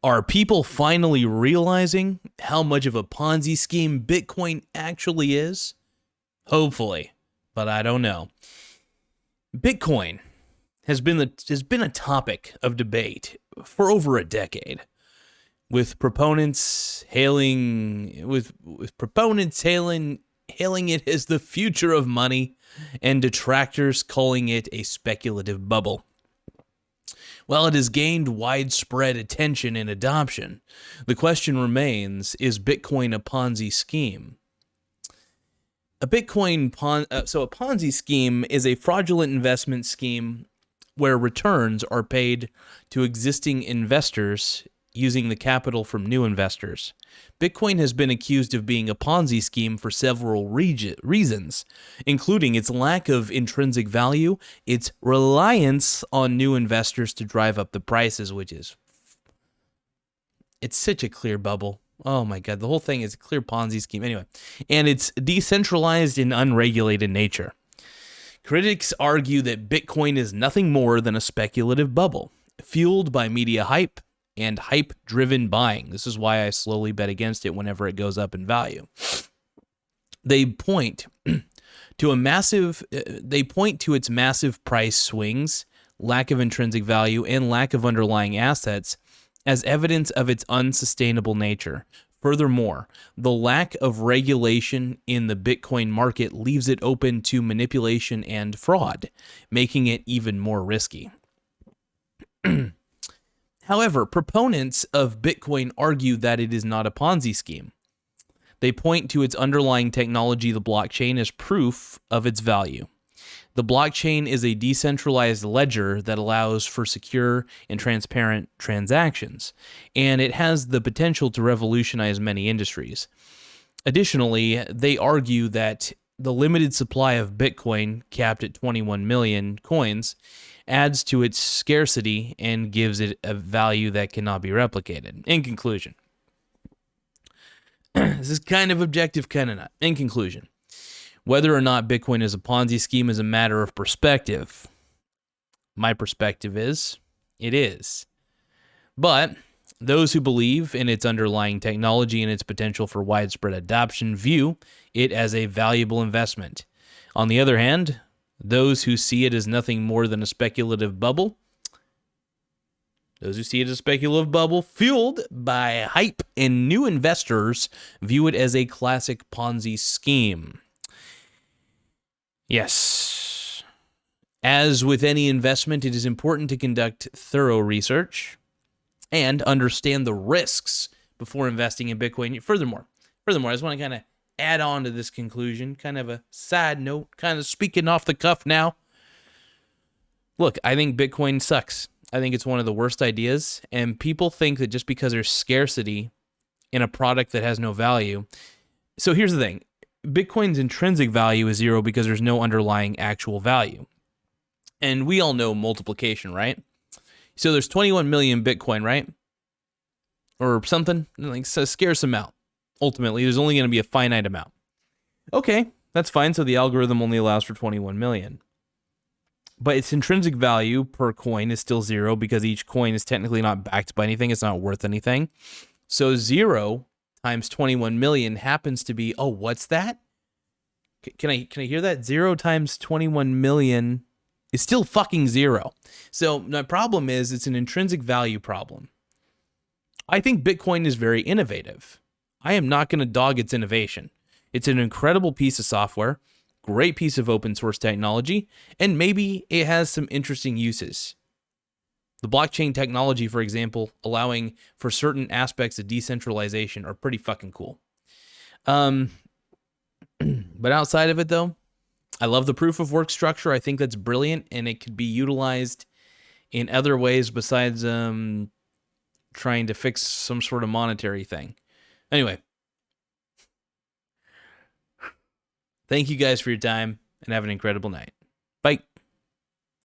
Are people finally realizing how much of a Ponzi scheme Bitcoin actually is? Hopefully, but I don't know. Bitcoin has been a topic of debate for over a decade, with proponents hailing it as the future of money, and detractors calling it a speculative bubble. While it has gained widespread attention and adoption, the question remains, is Bitcoin a Ponzi scheme? A Ponzi scheme is a fraudulent investment scheme where returns are paid to existing investors using the capital from new investors. Bitcoin has been accused of being a Ponzi scheme for several reasons, including its lack of intrinsic value, its reliance on new investors to drive up the prices, it's such a clear bubble. Oh my God, the whole thing is a clear Ponzi scheme. Anyway, and its decentralized and unregulated nature. Critics argue that Bitcoin is nothing more than a speculative bubble, fueled by media hype and hype-driven buying. This is why I slowly bet against it whenever it goes up in value. They point to its massive price swings, lack of intrinsic value, and lack of underlying assets as evidence of its unsustainable nature. Furthermore, the lack of regulation in the Bitcoin market leaves it open to manipulation and fraud, making it even more risky. However, proponents of Bitcoin argue that it is not a Ponzi scheme. They point to its underlying technology, the blockchain, as proof of its value. The blockchain is a decentralized ledger that allows for secure and transparent transactions, and it has the potential to revolutionize many industries. Additionally, they argue that the limited supply of Bitcoin, capped at 21 million coins, adds to its scarcity and gives it a value that cannot be replicated. In conclusion, this is kind of objective, kind of not. In conclusion, whether or not Bitcoin is a Ponzi scheme is a matter of perspective. My perspective is, it is. But those who believe in its underlying technology and its potential for widespread adoption view it as a valuable investment. On the other hand, those who see it as nothing more than a speculative bubble, fueled by hype and new investors, view it as a classic Ponzi scheme. Yes. As with any investment, it is important to conduct thorough research and understand the risks before investing in Bitcoin. Furthermore, I just want to kind of add on to this conclusion, kind of a side note, kind of speaking off the cuff now. Look, I think Bitcoin sucks. I think it's one of the worst ideas, and people think that just because there's scarcity in a product that has no value. So here's the thing. Bitcoin's intrinsic value is zero because there's no underlying actual value. And we all know multiplication, right? So there's 21 million Bitcoin, right? Or something, like a scarce amount. Ultimately, there's only going to be a finite amount. Okay, that's fine. So the algorithm only allows for 21 million. But its intrinsic value per coin is still zero because each coin is technically not backed by anything. It's not worth anything. So 0 times 21 million happens to be, what's that? Can I hear that? 0 times 21 million is still fucking 0. So my problem is it's an intrinsic value problem. I think Bitcoin is very innovative. I am not going to dog its innovation. It's an incredible piece of software, great piece of open source technology, and maybe it has some interesting uses. The blockchain technology, for example, allowing for certain aspects of decentralization are pretty fucking cool. But outside of it, though, I love the proof of work structure. I think that's brilliant, and it could be utilized in other ways besides trying to fix some sort of monetary thing. Anyway, thank you guys for your time, and have an incredible night.